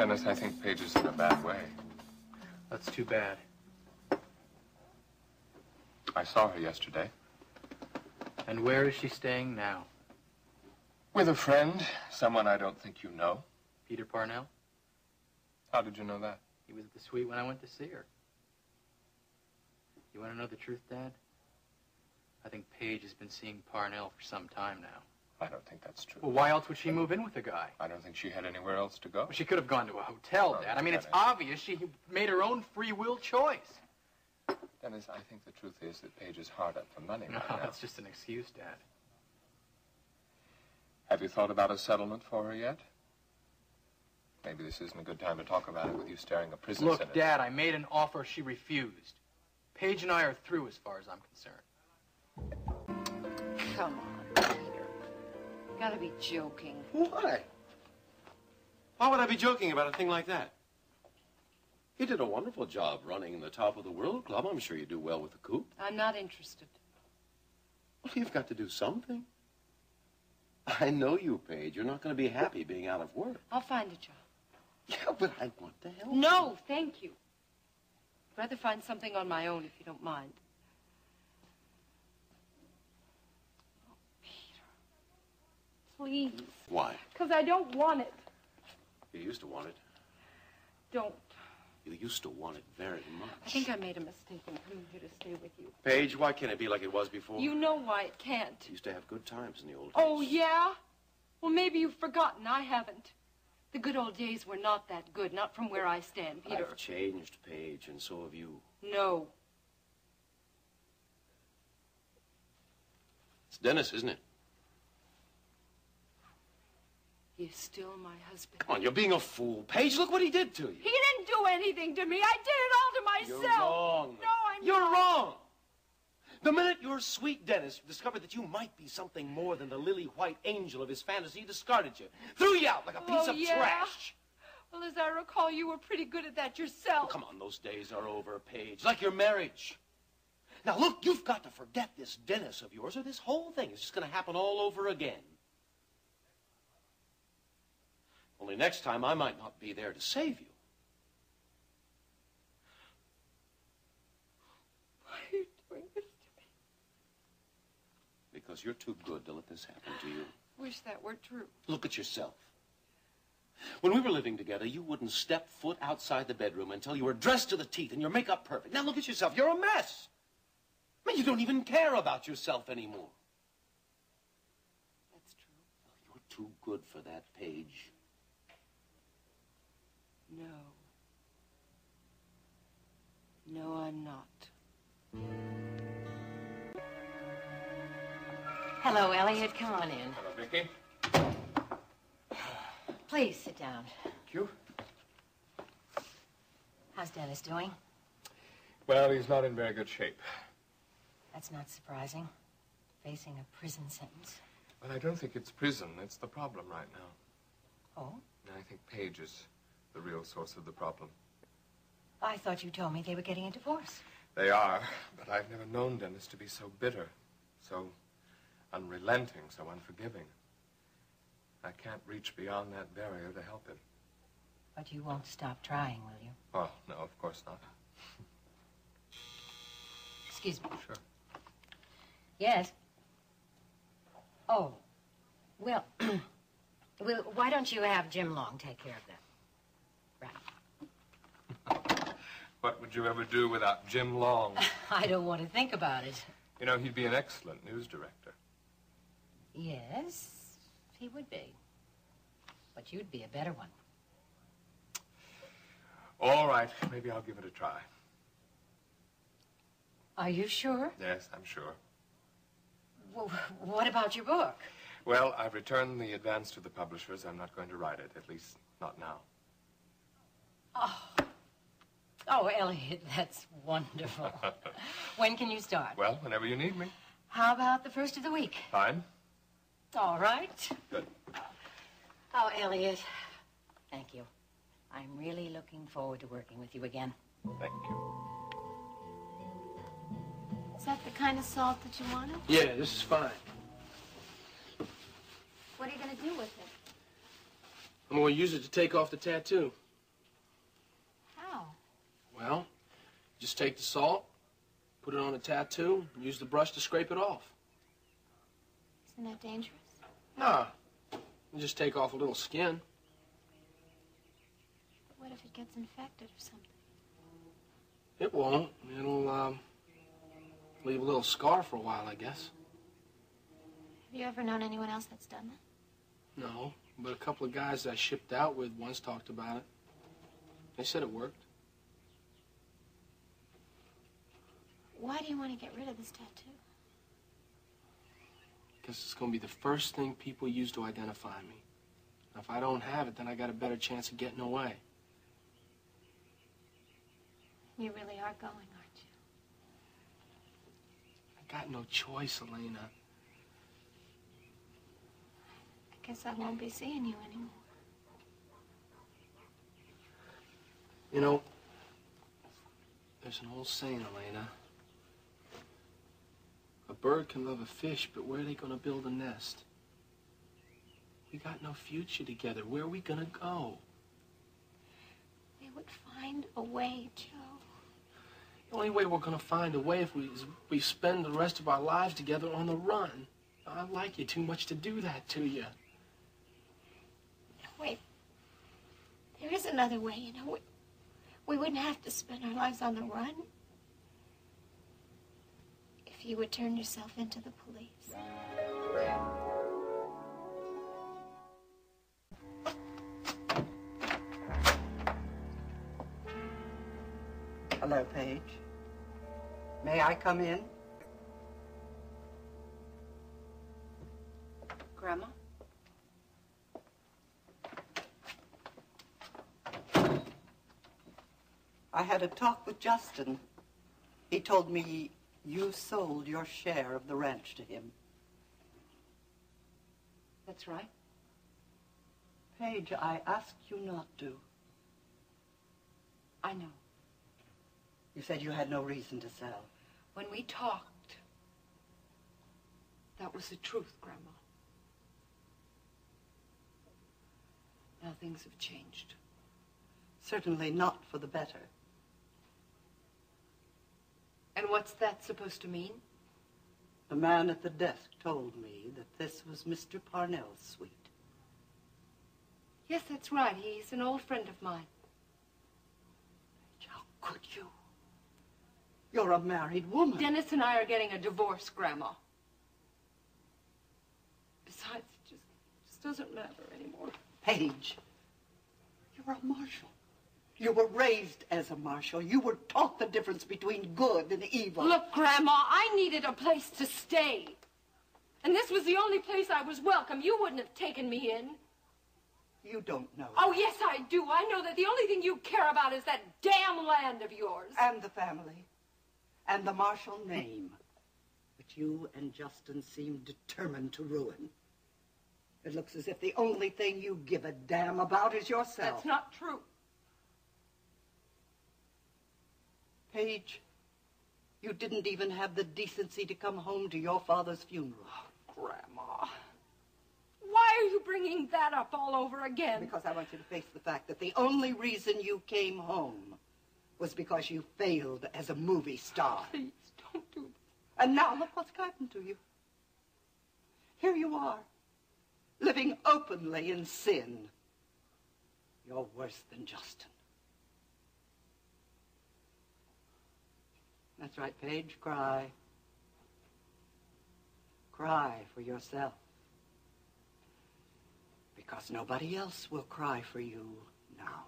Dennis, I think Paige is in a bad way. That's too bad. I saw her yesterday. And where is she staying now? With a friend, someone I don't think you know. Peter Parnell? How did you know that? He was at the suite when I went to see her. You want to know the truth, Dad? I think Paige has been seeing Parnell for some time now. I don't think that's true. Well, why else would she move in with the guy? I don't think she had anywhere else to go. Well, she could have gone to a hotel, Dad. I mean, it's obvious she made her own free will choice. Dennis, I think the truth is that Paige is hard up for money No, right now. that's just an excuse, Dad. Have you thought about a settlement for her yet? Maybe this isn't a good time to talk about it with you staring a prison sentence. Look, Dad, I made an offer she refused. Paige and I are through as far as I'm concerned. Come on, Peter. You gotta be joking. Why? Why would I be joking about a thing like that? You did a wonderful job running the Top of the World Club. I'm sure you do well with the coup. I'm not interested. Well, you've got to do something. I know you, Paige. You're not going to be happy being out of work. I'll find a job. Yeah, but I want to help. No, thank you. I'd rather find something on my own if you don't mind. Oh, Peter. Please. Why? Because I don't want it. You used to want it. Don't. You used to want it very much. I think I made a mistake in coming here to stay with you. Paige, why can't it be like it was before? You know why it can't. We used to have good times in the old days. Oh, yeah? Well, maybe you've forgotten. I haven't. The good old days were not that good, not from where I stand, Peter. I've changed, Paige, and so have you. No. It's Dennis, isn't it? He is still my husband. Come on, you're being a fool. Paige, look what he did to you. He didn't do anything to me. I did it all to myself. You're wrong. No, I'm You're not. wrong. The minute your sweet Dennis discovered that you might be something more than the lily-white angel of his fantasy, he discarded you. Threw you out like a piece of trash. Well, as I recall, you were pretty good at that yourself. Oh, come on, those days are over, Paige. Like your marriage. Now, look, you've got to forget this Dennis of yours, or this whole thing is just going to happen all over again. Only next time, I might not be there to save you. Why are you doing this to me? Because you're too good to let this happen to you. Wish that were true. Look at yourself. When we were living together, you wouldn't step foot outside the bedroom until you were dressed to the teeth and your makeup perfect. Now look at yourself. You're a mess. I mean, you don't even care about yourself anymore. That's true. You're too good for that, Paige. No. No, I'm not. Hello, Elliot. Come on in. Hello, Vicki. Please sit down. Thank you. How's Dennis doing? Well, he's not in very good shape. That's not surprising. Facing a prison sentence. But I don't think it's prison. It's the problem right now. Oh? I think Paige is the real source of the problem. I thought you told me they were getting a divorce. They are, but I've never known Dennis to be so bitter, so unrelenting, so unforgiving. I can't reach beyond that barrier to help him. But you won't stop trying, will you? Oh, no, of course not. Excuse me. Sure. Yes? Oh. Well, well, why don't you have Jim Long take care of that? Right. What would you ever do without Jim Long? I don't want to think about it. You know, he'd be an excellent news director. Yes, he would be. But you'd be a better one. All right, maybe I'll give it a try. Are you sure? Yes, I'm sure. Well, what about your book? Well, I've returned the advance to the publishers. I'm not going to write it, at least not now. Oh, Elliot, that's wonderful. When can you start? Well, whenever you need me. How about the first of the week? Fine. All right. Good. Oh, Elliot, thank you. I'm really looking forward to working with you again. Thank you. Is that the kind of salt that you wanted? Yeah, this is fine. What are you going to do with it? I'm going to use it to take off the tattoo. Just take the salt, put it on a tattoo, and use the brush to scrape it off. Isn't that dangerous? Nah, you just take off a little skin. But what if it gets infected or something? It won't. It'll, leave a little scar for a while, I guess. Have you ever known anyone else that's done that? No, but a couple of guys that I shipped out with once talked about it. They said it worked. Why do you want to get rid of this tattoo? Because it's going to be the first thing people use to identify me. Now, if I don't have it, then I got a better chance of getting away. You really are going, aren't you? I got no choice, Elena. I guess I won't be seeing you anymore. You know, there's an old saying, Elena. A bird can love a fish, but where are they going to build a nest? We got no future together. Where are we going to go? We would find a way, Joe. The only way we're going to find a way is we spend the rest of our lives together on the run. I like you too much to do that to you. Wait. There is another way, you know. We wouldn't have to spend our lives on the run. If you would turn yourself into the police. Hello, Paige. May I come in? Grandma? I had a talk with Justin. He told me you sold your share of the ranch to him. That's right. Paige, I asked you not to. I know. You said you had no reason to sell. When we talked, that was the truth, Grandma. Now things have changed. Certainly not for the better. And what's that supposed to mean? The man at the desk told me that this was Mr. Parnell's suite. Yes, that's right. He's an old friend of mine. How could you? You're a married woman. Dennis and I are getting a divorce, Grandma. Besides, it just doesn't matter anymore. Paige, you're a marshal. You were raised as a marshal. You were taught the difference between good and evil. Look, Grandma, I needed a place to stay. And this was the only place I was welcome. You wouldn't have taken me in. You don't know. Oh, yes, I do. I know that the only thing you care about is that damn land of yours. And the family. And the marshal name. Which you and Justin seem determined to ruin. It looks as if the only thing you give a damn about is yourself. That's not true. Paige, you didn't even have the decency to come home to your father's funeral. Oh, Grandma. Why are you bringing that up all over again? Because I want you to face the fact that the only reason you came home was because you failed as a movie star. Please, don't do this. And now look what's happened to you. Here you are, living openly in sin. You're worse than Justin. That's right, Paige, cry. Cry for yourself. Because nobody else will cry for you now.